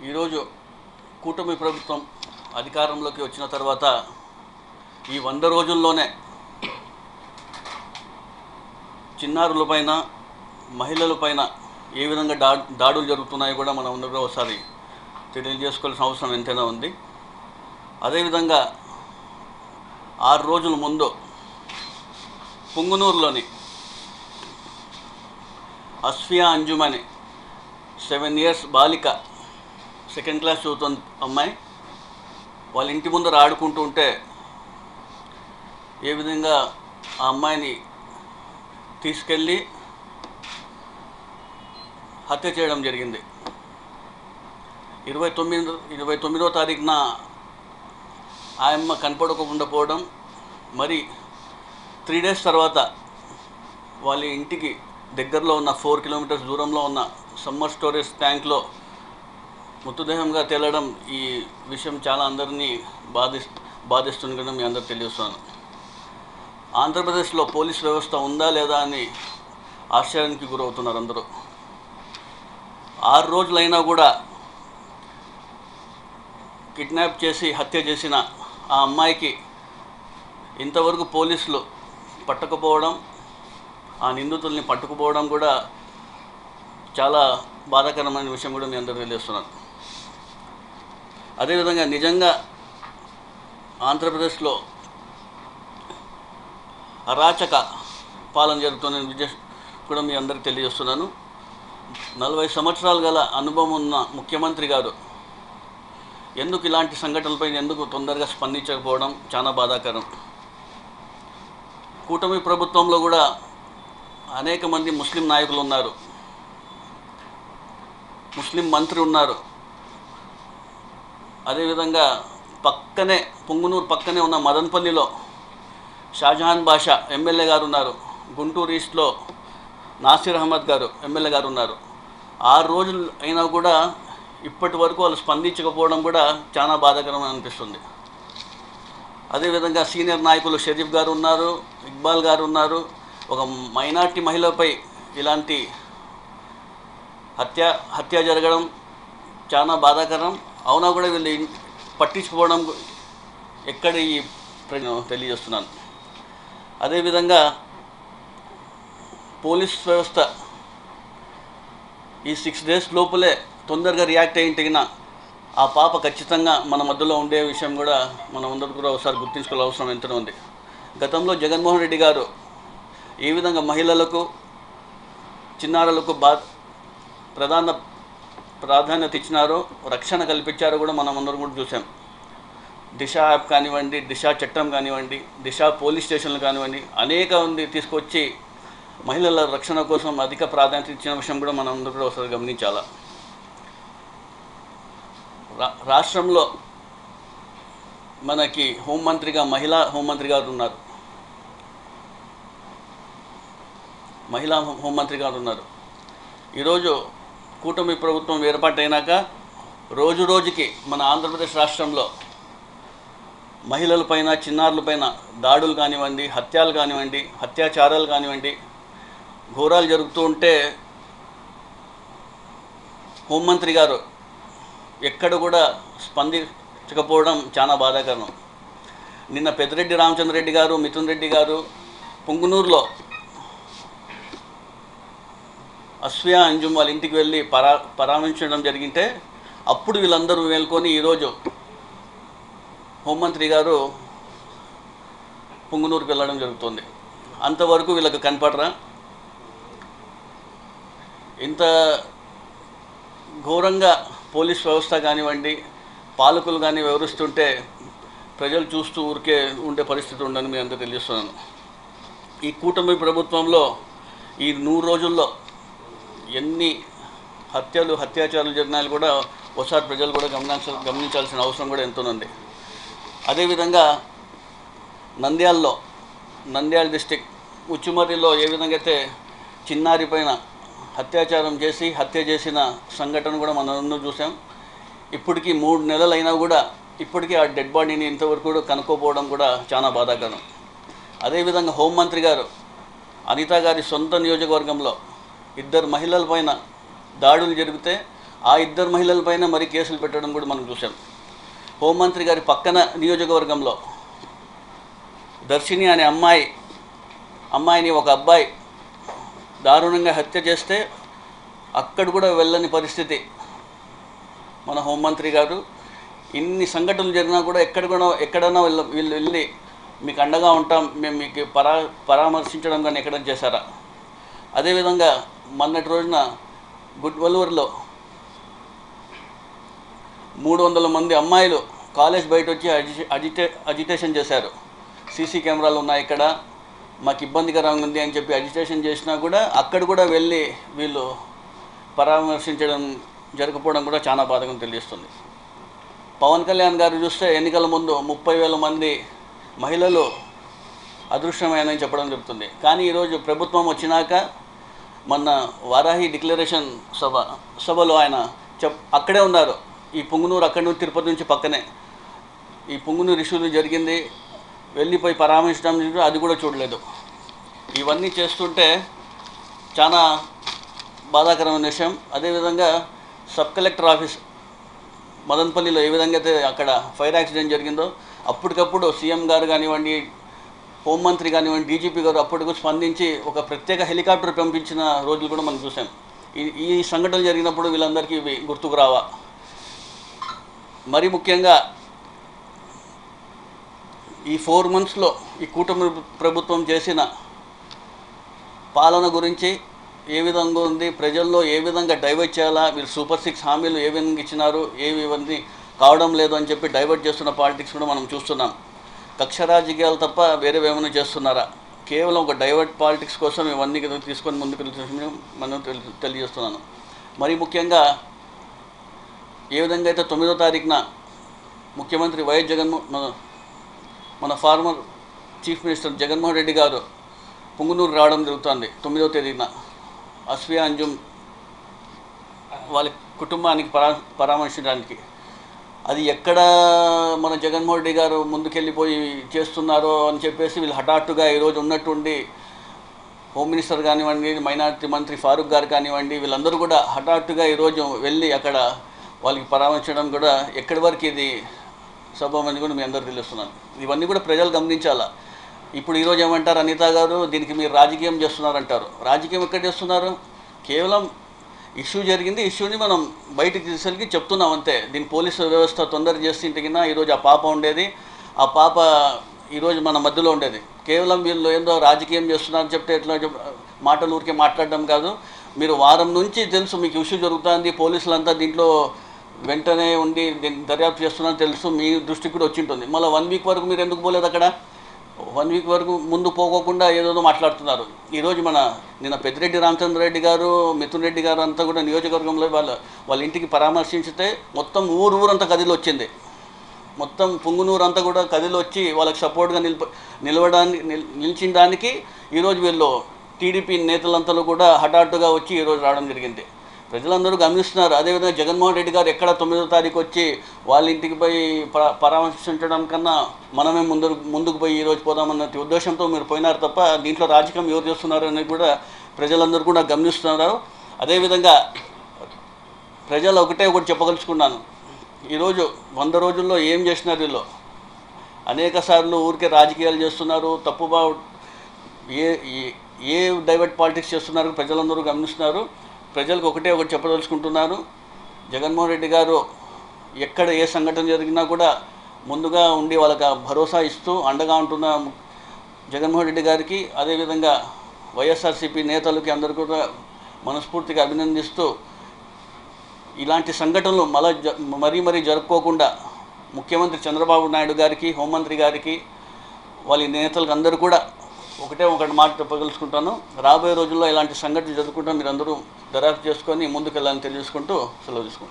ఈరోజు కూటమి ప్రభుత్వం అధికారంలోకి వచ్చిన తర్వాత ఈ 100 రోజుల్లోనే చిన్నారులపైన మహిళలపైన ఏ విధంగా దాడులు జరుగుతున్నాయో కూడా మనం అందరూ ఒకసారి తెలియజేసుకోవాల్సిన అవసరం ఎంతైనా ఉంది. అదేవిధంగా 6 రోజుల ముందు పుంగనూరులోని అస్ఫియా అంజుమ్ అని 7 years బాలిక సెకండ్ క్లాస్ చదువుతున్న అమ్మాయి వాళ్ళ ఇంటి ముందర ఆడుకుంటూ ఉంటే ఏ విధంగా ఆ అమ్మాయిని తీసుకెళ్ళి హత్య చేయడం జరిగింది. 29వ తారీఖున ఆ అమ్మ కనపడకుండా పోవడం, మరి 3 days తర్వాత వాళ్ళ ఇంటికి దగ్గరలో ఉన్న 4 kilometers దూరంలో ఉన్న సమ్మర్ స్టోరేజ్ ట్యాంక్లో మృతదేహంగా తేలడం, ఈ విషయం చాలా అందరినీ బాధిస్తుంది కదా మీ అందరూ తెలియజేస్తాను. ఆంధ్రప్రదేశ్లో పోలీస్ వ్యవస్థ ఉందా లేదా అని ఆశ్చర్యానికి గురవుతున్నారు అందరూ. 6 రోజులైనా కూడా కిడ్నాప్ చేసి హత్య చేసిన ఆ అమ్మాయికి ఇంతవరకు పోలీసులు పట్టకపోవడం, ఆ నిందితుల్ని పట్టుకుపోవడం కూడా చాలా బాధాకరమైన విషయం కూడా మీ అందరూ తెలియజేస్తున్నారు. అదేవిధంగా నిజంగా ఆంధ్రప్రదేశ్లో అరాచక పాలన జరుగుతున్న విషయం కూడా మీ అందరికీ తెలియజేస్తున్నాను. 40 సంవత్సరాలు గల అనుభవం ఉన్న ముఖ్యమంత్రి గారు ఎందుకు ఇలాంటి సంఘటనలపై ఎందుకు తొందరగా స్పందించకపోవడం చాలా బాధాకరం. కూటమి ప్రభుత్వంలో కూడా అనేక మంది ముస్లిం నాయకులు ఉన్నారు, ముస్లిం మంత్రి ఉన్నారు. అదేవిధంగా పుంగనూరు పక్కనే ఉన్న మదనపల్లిలో షాజహాన్ బాషా ఎమ్మెల్యే గారు ఉన్నారు. గుంటూరు ఈస్ట్లో నాసిర్ అహ్మద్ గారు ఎమ్మెల్యే గారు ఉన్నారు. 6 రోజులు అయినా కూడా ఇప్పటి వరకు వాళ్ళు స్పందించకపోవడం కూడా చాలా బాధాకరమని అనిపిస్తుంది. అదేవిధంగా సీనియర్ నాయకులు షరీఫ్ గారు ఉన్నారు, ఇక్బాల్ గారు ఉన్నారు. ఒక మైనార్టీ మహిళపై ఇలాంటి హత్య జరగడం చాలా బాధాకరం. అవునా కూడా వీళ్ళు పట్టించుకోవడం ఎక్కడ ఈ తెలియజేస్తున్నాను. అదేవిధంగా పోలీస్ వ్యవస్థ ఈ 6 days లోపలే తొందరగా రియాక్ట్ అయ్యి తగిన ఆ పాప ఖచ్చితంగా మన మధ్యలో ఉండే విషయం కూడా మనం అందరూ కూడా ఒకసారి గుర్తుంచుకోవాల్సిన అవసరం ఎంతనే ఉంది. గతంలో జగన్మోహన్ రెడ్డి గారు ఏ విధంగా మహిళలకు చిన్నారులకు ప్రాధాన్యత ఇచ్చినారో, రక్షణ కల్పించారో కూడా మనం అందరం కూడా చూసాం. దిశ యాప్ కానివ్వండి, దిశ చట్టం కానివ్వండి, దిశ పోలీస్ స్టేషన్లు కానివ్వండి, అనేక మంది తీసుకొచ్చి మహిళల రక్షణ కోసం అధిక ప్రాధాన్యత ఇచ్చిన విషయం కూడా మనం అందరూ కూడా ఒకసారి గమనించాలా. రాష్ట్రంలో మనకి మహిళా హోంమంత్రి గారు ఉన్నారు. ఈరోజు కూటమి ప్రభుత్వం ఏర్పాటైనాక రోజు రోజుకి మన ఆంధ్రప్రదేశ్ రాష్ట్రంలో మహిళలపైన, చిన్నారులపైన దాడులు కానివ్వండి, హత్యలు కానివ్వండి, అత్యాచారాలు కానివ్వండి, ఘోరాలు జరుగుతూ ఉంటే హోంమంత్రి గారు ఎక్కడ కూడా స్పందించకపోవడం చాలా బాధాకరం. నిన్న పెద్దిరెడ్డి రామచంద్రరెడ్డి గారు, మిథున్ రెడ్డి గారు పుంగనూరులో అస్ఫియా అంజుమ్ వాళ్ళ ఇంటికి వెళ్ళి పరామర్శించడం జరిగితే అప్పుడు వీళ్ళందరూ మేల్కొని ఈరోజు హోంమంత్రి గారు పుంగనూరుకు వెళ్ళడం జరుగుతుంది. అంతవరకు వీళ్ళకి కనపడరా? ఇంత ఘోరంగా పోలీస్ వ్యవస్థ కానివ్వండి, పాలకులు కానీ వివరిస్తుంటే ప్రజలు చూస్తూ ఊరికే ఉండే పరిస్థితి ఉండని మీ అందరూ తెలియజేస్తున్నాను. ఈ కూటమి ప్రభుత్వంలో ఈ 100 రోజుల్లో ఎన్ని అత్యాచారాలు జరిగినాలు కూడా ఒకసారి ప్రజలు కూడా గమనించాల్సిన అవసరం కూడా ఎంతో ఉంది. అదేవిధంగా నంద్యాల డిస్టిక్ ఉచ్చుమర్రిలో ఏ విధంగా అయితే చిన్నారి పైన అత్యాచారం చేసి హత్య చేసిన సంఘటన కూడా మనం చూసాం. ఇప్పటికీ 3 నెలలు అయినా కూడా ఇప్పటికీ ఆ డెడ్ బాడీని ఇంతవరకు కూడా కనుక్కోపోవడం కూడా చాలా బాధాకరం. అదేవిధంగా హోంమంత్రి గారు అనిత గారి సొంత నియోజకవర్గంలో 2 మహిళలపైన దాడులు జరిగితే ఆ ఇద్దరు మహిళలపైన మరి కేసులు పెట్టడం కూడా మనం చూసాం. హోంమంత్రి గారి పక్కన నియోజకవర్గంలో దర్శిని అనే అమ్మాయిని ఒక అబ్బాయి దారుణంగా హత్య చేస్తే అక్కడ కూడా వెళ్ళని పరిస్థితి. మన హోంమంత్రి గారు ఇన్ని సంఘటనలు జరిగినా కూడా ఎక్కడైనా వీళ్ళు వెళ్ళి మీకు అండగా ఉంటాం, మేము మీకు పరామర్శించడం కానీ ఎక్కడైనా చేశారా? అదేవిధంగా మొన్నటి రోజున గుడ్వల్లూరులో 300 మంది అమ్మాయిలు కాలేజ్ బయట వచ్చి అజిటేషన్ చేశారు. సీసీ కెమెరాలు ఉన్నాయి ఇక్కడ, మాకు ఇబ్బందికరంగా ఉంది అని చెప్పి అజిటేషన్ చేసినా కూడా అక్కడ కూడా వెళ్ళి వీళ్ళు పరామర్శించడం జరగకపోవడం కూడా చాలా బాధగా తెలియస్తుంది. పవన్ కళ్యాణ్ గారు చూస్తే ఎన్నికల ముందు 30,000 మంది మహిళలు అదృశ్యమైనని చెప్పడం జరుగుతుంది. కానీ ఈరోజు ప్రభుత్వం వచ్చినాక మొన్న వారాహి డిక్లరేషన్ సభలో ఆయన అక్కడే ఉన్నారు. ఈ పుంగనూరు అక్కడి నుంచి తిరుపతి నుంచి పక్కనే ఈ పుంగనూరు ఇష్యూలు జరిగింది, వెళ్ళిపోయి పరామర్శించడం అది కూడా చూడలేదు. ఇవన్నీ చేస్తుంటే చాలా బాధాకరమైన విషయం. అదేవిధంగా సబ్ కలెక్టర్ ఆఫీస్ మదనపల్లిలో ఏ విధంగా అయితే అక్కడ ఫైర్ యాక్సిడెంట్ జరిగిందో అప్పటికప్పుడు సీఎం గారు కానివ్వండి, హోంమంత్రి కానివ్వండి, డీజీపీ గారు అప్పటికి స్పందించి ఒక ప్రత్యేక హెలికాప్టర్ పంపించిన రోజులు కూడా మనం చూసాం. ఈ సంఘటనలు జరిగినప్పుడు వీళ్ళందరికీ ఇవి గుర్తుకు రావా? మరి ముఖ్యంగా ఈ 4 monthsలో ఈ కూటమి ప్రభుత్వం చేసిన పాలన గురించి ఏ విధంగా ఉంది, ప్రజల్లో ఏ విధంగా డైవర్ట్ చేయాలా, వీళ్ళు సూపర్ 6 హామీలు ఏ విధంగా ఇచ్చినారు, ఇవన్నీ కావడం లేదు అని చెప్పి డైవర్ట్ చేస్తున్న పాలిటిక్స్ కూడా మనం చూస్తున్నాం. కక్ష రాజకీయాలు తప్ప వేరే ఏమైనా చేస్తున్నారా? కేవలం ఒక డైవర్ట్ పాలిటిక్స్ కోసం ఇవన్నీ తీసుకొని ముందుకు మనం తెలియజేస్తున్నాను. మరి ముఖ్యంగా ఏ విధంగా అయితే 9వ తారీఖున ముఖ్యమంత్రి వైఎస్ మన former chief minister Jaganmohan Reddy గారు పుంగనూరు రావడం జరుగుతుంది. 9వ తేదీన అస్ఫియా అంజుమ్ వాళ్ళ కుటుంబానికి పరామర్శించడానికి. అది ఎక్కడ మన జగన్మోహన్ రెడ్డి గారు ముందుకెళ్ళిపోయి చేస్తున్నారో అని చెప్పేసి వీళ్ళు హఠాత్తుగా ఈరోజు ఉన్నట్టుండి హోమ్ మినిస్టర్ కానివ్వండి, మైనారిటీ మంత్రి ఫారూక్ గారు కానివ్వండి, వీళ్ళందరూ కూడా హఠాత్తుగా ఈరోజు వెళ్ళి అక్కడ వాళ్ళకి పరామర్శించడం కూడా ఎక్కడి వరకు ఇది సబబని కూడా మీ అందరూ తెలుస్తున్నాను. ఇవన్నీ కూడా ప్రజలు గమనించాలా. ఇప్పుడు ఈరోజు ఏమంటారు అనిత గారు, దీనికి మీరు రాజకీయం చేస్తున్నారంటారు. రాజకీయం ఎక్కడ చేస్తున్నారు? కేవలం ఇష్యూ జరిగింది, ఇష్యూని మనం బయటికి తీసుకెళ్ళి చెప్తున్నాం అంతే. దీని పోలీసు వ్యవస్థ తొందర చేస్తుంటేగినా ఈరోజు ఆ పాప ఉండేది, ఆ పాప ఈరోజు మన మధ్యలో ఉండేది. కేవలం వీళ్ళు ఏందో రాజకీయం చేస్తున్నారని చెప్తే ఎట్లా మాటలు ఊరికే మాట్లాడడం కాదు. మీరు వారం నుంచి తెలుసు మీకు ఇష్యూ జరుగుతుంది, పోలీసులంతా దీంట్లో వెంటనే ఉండి దీన్ని దర్యాప్తు చేస్తున్నారని తెలుసు, మీ దృష్టికి కూడా వచ్చి ఉంటుంది. మళ్ళీ 1 week వరకు మీరు ఎందుకు పోలేదు అక్కడ? 1 week వరకు ముందు పోకోకుండా ఏదో మాట్లాడుతున్నారు. ఈరోజు నిన్న పెద్దిరెడ్డి రామచంద్రరెడ్డి గారు, మిథున్ రెడ్డి గారు అంతా కూడా నియోజకవర్గంలో వాళ్ళ ఇంటికి పరామర్శించితే మొత్తం ఊరంతా కదిలి వచ్చింది. మొత్తం పుంగనూరు అంతా కూడా కదిలి వచ్చి వాళ్ళకి సపోర్ట్గా నిలిచిందానికి ఈరోజు వీళ్ళు టీడీపీ నేతలంతా కూడా హఠాత్తుగా వచ్చి ఈరోజు రావడం జరిగింది. ప్రజలందరూ గమనిస్తున్నారు. అదేవిధంగా జగన్మోహన్ రెడ్డి గారు ఎక్కడ 9వ తారీఖు వచ్చి వాళ్ళ ఇంటికి పోయి పరామర్శించడం కన్నా మనమే ముందుకు పోయి ఈరోజు పోదామన్న ఉద్దేశంతో మీరు పోయినారు తప్ప దీంట్లో రాజకీయం ఎవరు చేస్తున్నారు అనేది కూడా ప్రజలందరూ కూడా గమనిస్తున్నారు. అదేవిధంగా ప్రజలు ఒకటి చెప్పదలుచుకున్నాను. ఈరోజు 100 రోజుల్లో ఏం చేసినారు వీళ్ళు? అనేక సార్లు ఊరికే రాజకీయాలు చేస్తున్నారు, తప్పుగా ఏ డైవర్ట్ పాలిటిక్స్ చేస్తున్నారు ప్రజలందరూ గమనిస్తున్నారు. ప్రజలకు ఒకటి చెప్పదలుచుకుంటున్నారు. జగన్మోహన్ రెడ్డి గారు ఎక్కడ ఏ సంఘటన జరిగినా కూడా ముందుగా ఉండి వాళ్ళకి భరోసా ఇస్తూ అండగా ఉంటున్న జగన్మోహన్ రెడ్డి గారికి, అదేవిధంగా వైఎస్ఆర్సీపీ నేతలకి అందరికీ కూడా మనస్ఫూర్తిగా అభినందిస్తూ ఇలాంటి సంఘటనలు మరీ జరుపుకోకుండా ముఖ్యమంత్రి చంద్రబాబు నాయుడు గారికి, హోంమంత్రి గారికి, వాళ్ళ నేతలకు అందరూ కూడా ఒకటి మాట చెప్పగలుచుకుంటాను. రాబోయే రోజుల్లో ఇలాంటి సంఘటనలు జరుగుకుంటూ మీరందరూ దర్యాప్తు చేసుకొని ముందుకెళ్ళాలని తెలియజేసుకుంటూ సెలవు తీసుకుంటాను.